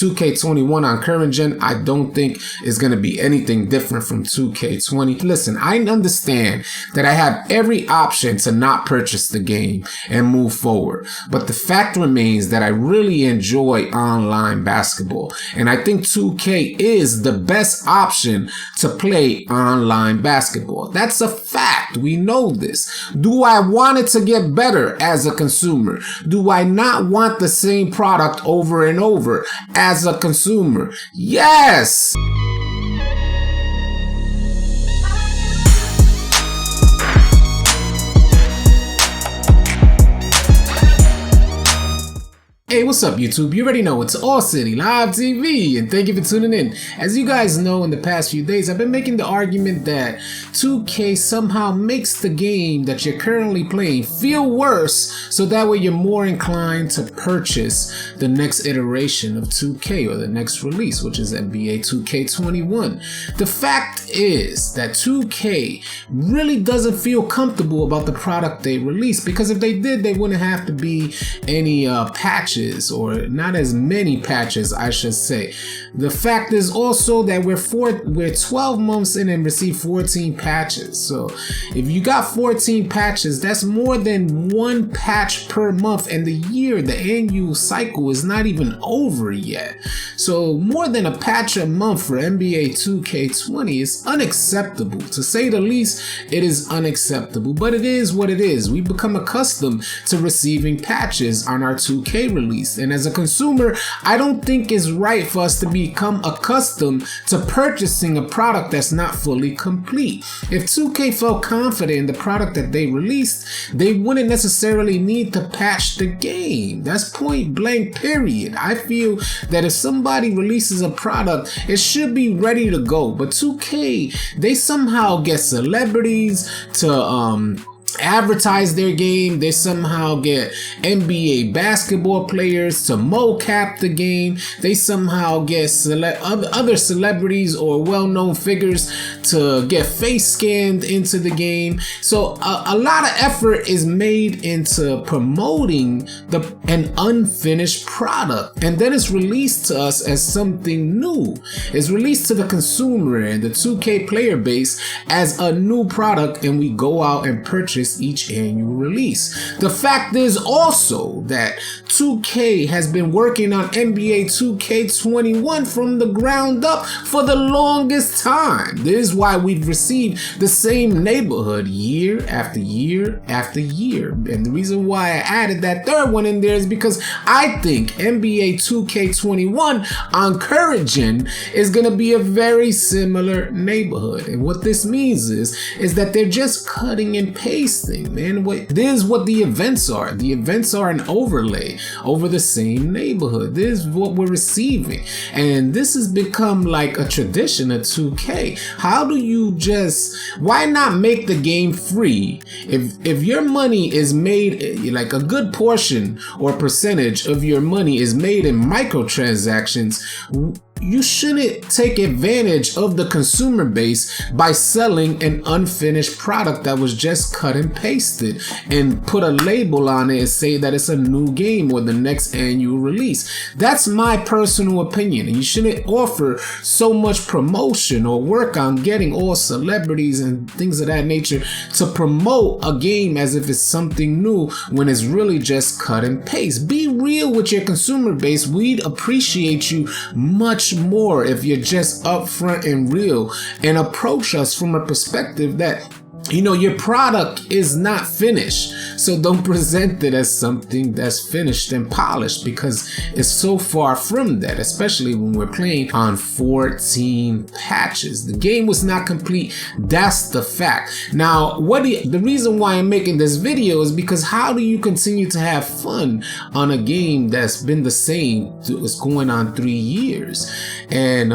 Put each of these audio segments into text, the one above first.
2K21 on current gen, I don't think is going to be anything different from 2K20. Listen, I understand that I have every option to not purchase the game and move forward, but the fact remains that I really enjoy online basketball, and I think 2K is the best option to play online basketball. That's a fact. We know this. Do I want it to get better as a consumer? Do I not want the same product over and over as a consumer? Yes! Hey, what's up, YouTube? You already know it's AllCity Live TV, and thank you for tuning in. As you guys know, in the past few days, I've been making the argument that 2K somehow makes the game that you're currently playing feel worse, so that way you're more inclined to purchase the next iteration of 2K or the next release, which is NBA 2K21. The fact is that 2K really doesn't feel comfortable about the product they release, because if they did, they wouldn't have to be any patches, or not as many patches, I should say. The fact is also that we're 12 months in and received 14 patches. So if you got 14 patches, that's more than one patch per month, and the annual cycle is not even over yet. So more than a patch a month for NBA 2K20 is unacceptable. To say the least, it is unacceptable, but it is what it is. We become accustomed to receiving patches on our 2K release. And as a consumer, I don't think it's right for us to become accustomed to purchasing a product that's not fully complete. If 2K felt confident in the product that they released, they wouldn't necessarily need to patch the game. That's point blank, period. I feel that if somebody releases a product, it should be ready to go. But 2K, they somehow get celebrities to advertise their game. They somehow get NBA basketball players to mocap the game. They somehow get other celebrities or well-known figures to get face scanned into the game. So a lot of effort is made into promoting an unfinished product, and then it's released to us as something new. It's released to the consumer and the 2K player base as a new product, and we go out and purchase each annual release. The fact is also that 2K has been working on NBA 2K21 from the ground up for the longest time. This is why we've received the same neighborhood year after year after year. And the reason why I added that third one in there is because I think NBA 2K21 on current gen is going to be a very similar neighborhood. And what this means is that they're just cutting and pasting. Man, this is what the events are. The events are an overlay over the same neighborhood. This is what we're receiving, and this has become like a tradition at 2K. Why not make the game free? If your money is made, like a good portion or percentage of your money is made in microtransactions, you shouldn't take advantage of the consumer base by selling an unfinished product that was just cut and pasted and put a label on it and say that it's a new game or the next annual release. That's my personal opinion, and you shouldn't offer so much promotion or work on getting all celebrities and things of that nature to promote a game as if it's something new when it's really just cut and paste. Be real with your consumer base. We'd appreciate you much more if you're just upfront and real and approach us from a perspective that your product is not finished. So don't present it as something that's finished and polished, because it's so far from that, especially when we're playing on 14 patches. The game was not complete. That's the fact. Now, the reason why I'm making this video is because how do you continue to have fun on a game that's been the same? It's going on 3 years. And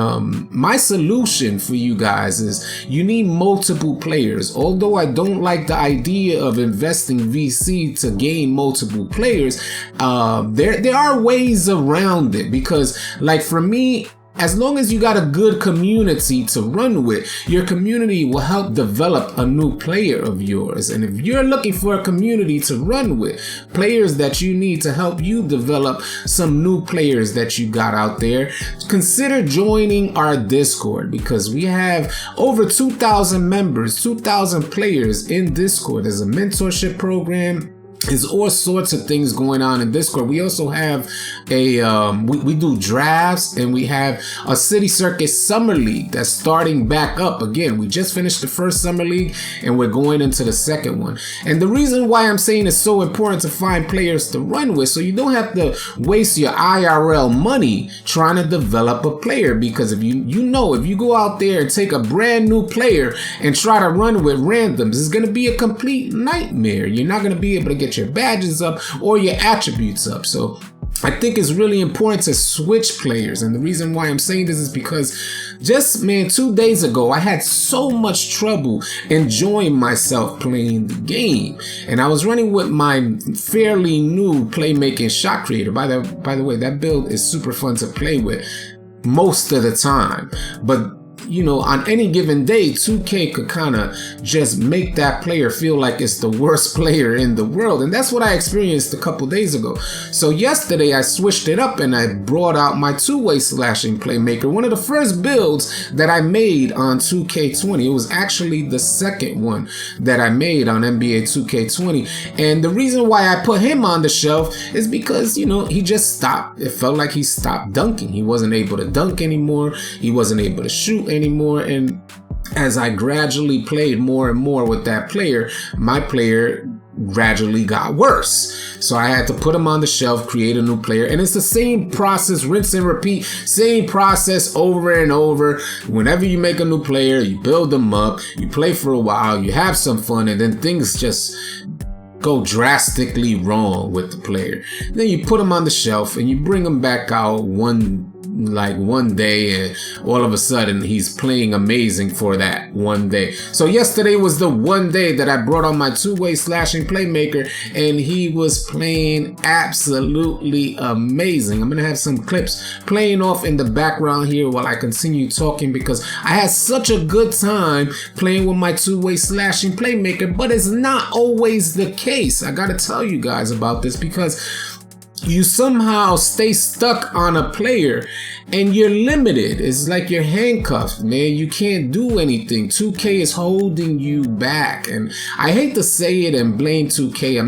my solution for you guys is you need multiple players. Although I don't like the idea of investing VC to gain multiple players, there are ways around it, because like for me, as long as you got a good community to run with, your community will help develop a new player of yours. And if you're looking for a community to run with, players that you need to help you develop some new players that you got out there, consider joining our Discord, because we have over 2,000 members, 2,000 players in Discord. There's a mentorship program. There's all sorts of things going on in Discord. We also have we do drafts, and we have a City Circus Summer League that's starting back up again. We just finished the first Summer League, and we're going into the second one. And the reason why I'm saying it's so important to find players to run with, so you don't have to waste your IRL money trying to develop a player, because if you go out there and take a brand new player and try to run with randoms, it's going to be a complete nightmare. You're not going to be able to get your badges up or your attributes up. So I think it's really important to switch players. And the reason why I'm saying this is because 2 days ago, I had so much trouble enjoying myself playing the game. And I was running with my fairly new playmaking shot creator. By the way, that build is super fun to play with most of the time. But on any given day, 2K could kind of just make that player feel like it's the worst player in the world. And that's what I experienced a couple days ago. So yesterday I switched it up and I brought out my two-way slashing playmaker, one of the first builds that I made on 2K20. It was actually the second one that I made on NBA 2K20. And the reason why I put him on the shelf is because, he just stopped. It felt like he stopped dunking. He wasn't able to dunk anymore. He wasn't able to shoot anymore. And as I gradually played more and more with that player, my player gradually got worse. So I had to put him on the shelf, create a new player. And it's the same process, rinse and repeat, same process over and over. Whenever you make a new player, you build them up, you play for a while, you have some fun, and then things just go drastically wrong with the player. Then you put him on the shelf and you bring him back out one day, and all of a sudden he's playing amazing for that one day. So yesterday was the one day that I brought on my two-way slashing playmaker, and he was playing absolutely amazing. I'm gonna have some clips playing off in the background here while I continue talking, because I had such a good time playing with my two-way slashing playmaker. But it's not always the case. I gotta tell you guys about this, because you somehow stay stuck on a player and you're limited. It's like you're handcuffed, man. You can't do anything. 2K is holding you back. And I hate to say it and blame 2K.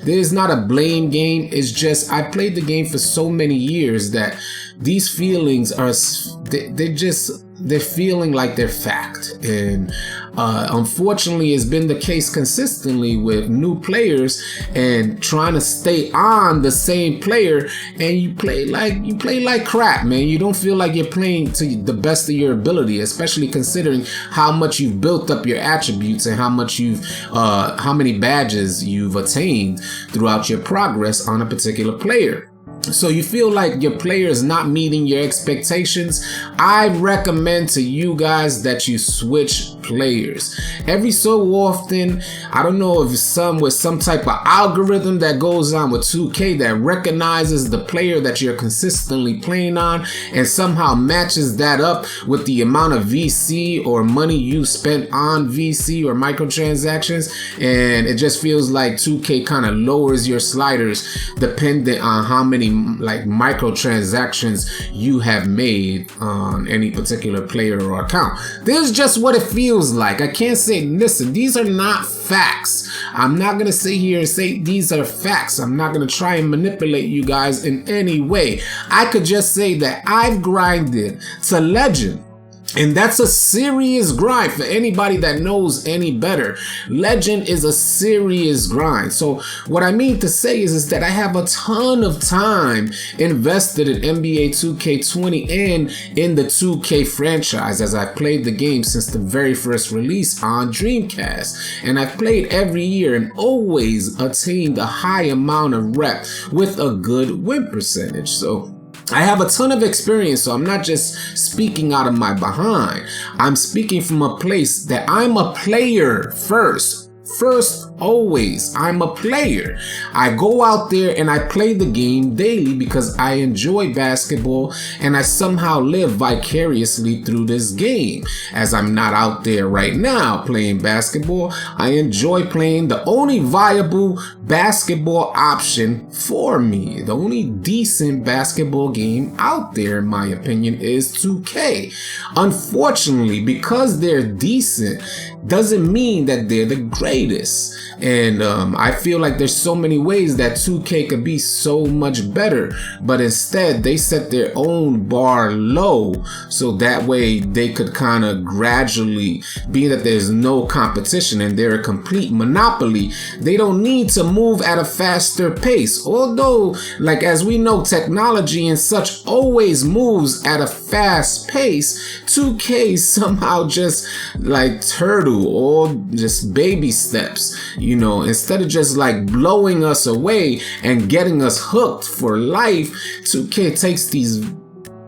There's not a blame game. It's just I played the game for so many years that these feelings are, they're feeling like they're fact. And unfortunately, it's been the case consistently with new players and trying to stay on the same player, and you play like crap, man. You don't feel like you're playing to the best of your ability, especially considering how much you've built up your attributes and how many badges you've attained throughout your progress on a particular player. So you feel like your player is not meeting your expectations. I recommend to you guys that you switch players. Every so often, I don't know if it's with some type of algorithm that goes on with 2K that recognizes the player that you're consistently playing on and somehow matches that up with the amount of VC or money you spent on VC or microtransactions, and it just feels like 2K kind of lowers your sliders dependent on how many microtransactions you have made on any particular player or account. This is just what it feels like. I can't say, listen, these are not facts. I'm not going to sit here and say these are facts. I'm not going to try and manipulate you guys in any way. I could just say that I've grinded to legend. And that's a serious grind for anybody that knows any better. Legend is a serious grind. So what I mean to say is that I have a ton of time invested in NBA 2K20 and in the 2K franchise, as I've played the game since the very first release on Dreamcast. And I've played every year and always attained a high amount of rep with a good win percentage. So I have a ton of experience, so I'm not just speaking out of my behind. I'm speaking from a place that I'm a player first Always. I'm a player. I go out there and I play the game daily because I enjoy basketball and I somehow live vicariously through this game. As I'm not out there right now playing basketball, I enjoy playing the only viable basketball option for me. The only decent basketball game out there, in my opinion, is 2K. Unfortunately, because they're decent doesn't mean that they're the greatest. And I feel like there's so many ways that 2K could be so much better, but instead they set their own bar low so that way they could kind of gradually, being that there's no competition and they're a complete monopoly, they don't need to move at a faster pace. Although, like as we know, technology and such always moves at a fast pace, 2K somehow just like turtle or just baby steps. You know, instead of just like blowing us away and getting us hooked for life, 2K takes these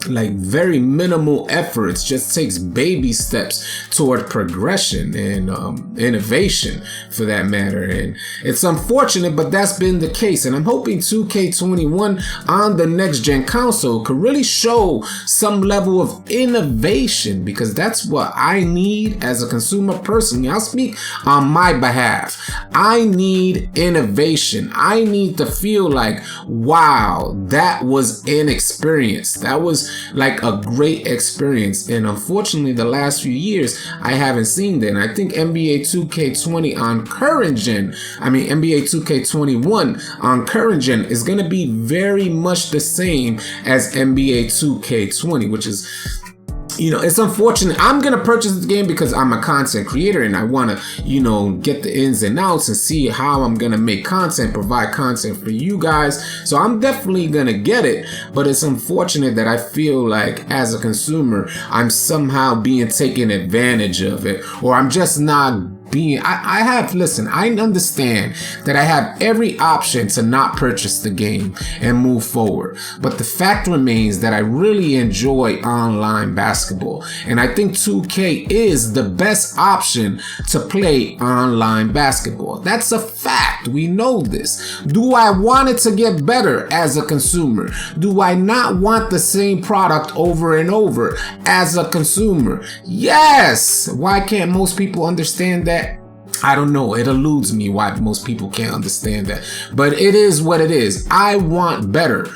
like very minimal efforts, just takes baby steps toward progression and innovation for that matter. And it's unfortunate, but that's been the case. And I'm hoping 2K21 on the next gen console could really show some level of innovation, because that's what I need as a consumer personally. I'll speak on my behalf. I need innovation. I need to feel like, wow, that was an experience. That was like a great experience. And unfortunately, the last few years, I haven't seen that. And I think NBA 2K20 on current gen, NBA 2K21 on current gen is going to be very much the same as NBA 2K20, which is, you know, it's unfortunate. I'm going to purchase the game because I'm a content creator and I want to, you know, get the ins and outs and see how I'm going to make content, provide content for you guys. So I'm definitely going to get it. But it's unfortunate that I feel like as a consumer, I'm somehow being taken advantage of it, or I'm just not I understand that I have every option to not purchase the game and move forward. But the fact remains that I really enjoy online basketball. And I think 2K is the best option to play online basketball. That's a fact. We know this. Do I want it to get better as a consumer? Do I not want the same product over and over as a consumer? Yes. Why can't most people understand that? I don't know. It eludes me why most people can't understand that. But it is what it is. I want better.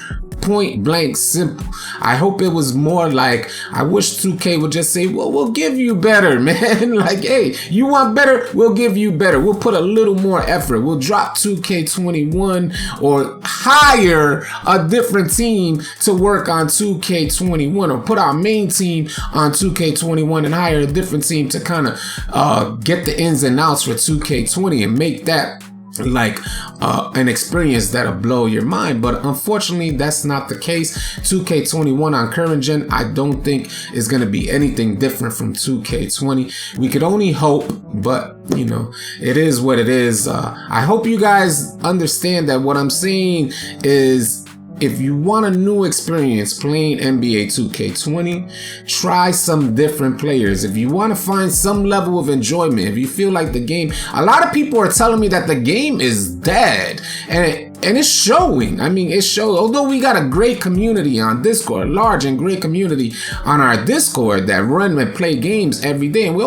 Point blank simple. I hope it was more like, I wish 2K would just say, well, we'll give you better, man. Like, hey, you want better? We'll give you better. We'll put a little more effort. We'll drop 2K21 or hire a different team to work on 2K21, or put our main team on 2K21 and hire a different team to kind of get the ins and outs for 2K20 and make that like an experience that'll blow your mind. But unfortunately, that's not the case. 2K21 on current gen, I don't think is going to be anything different from 2K20. We could only hope, but you know, it is what it is. I hope you guys understand that what I'm saying is, if you want a new experience playing NBA 2K20, try some different players. If you want to find some level of enjoyment, if you feel like the game, a lot of people are telling me that the game is dead, and it's showing. I mean, it shows. Although we got a great community on Discord, large and great community on our Discord that run and play games every day, and we're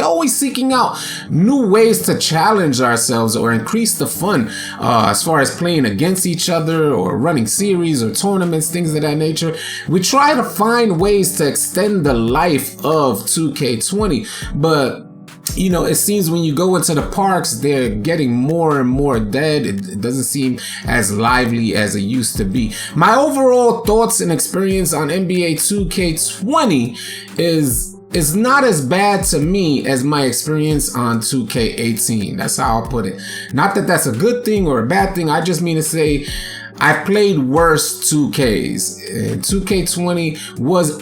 always seeking out new ways to challenge ourselves or increase the fun as far as playing against each other or running series or tournaments, things of that nature. We try to find ways to extend the life of 2K20, but you know, it seems when you go into the parks, they're getting more and more dead. It doesn't seem as lively as it used to be. My overall thoughts and experience on NBA 2K20 is not as bad to me as my experience on 2K18. That's how I'll put it. Not that that's a good thing or a bad thing. I just mean to say, I've played worse 2Ks. 2K20 was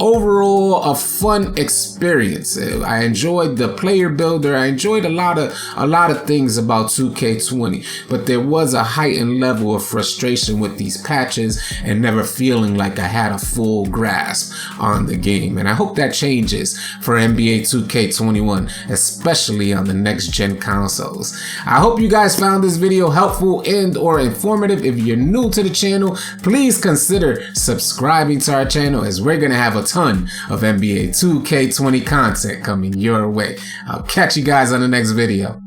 overall a fun experience. I enjoyed the player builder. I enjoyed a lot of things about 2K20, but there was a heightened level of frustration with these patches and never feeling like I had a full grasp on the game. And I hope that changes for NBA 2K21, especially on the next gen consoles. I hope you guys found this video helpful and or informative. If you're new to the channel, please consider subscribing to our channel, as we're gonna have a ton of NBA 2K20 content coming your way. I'll catch you guys on the next video.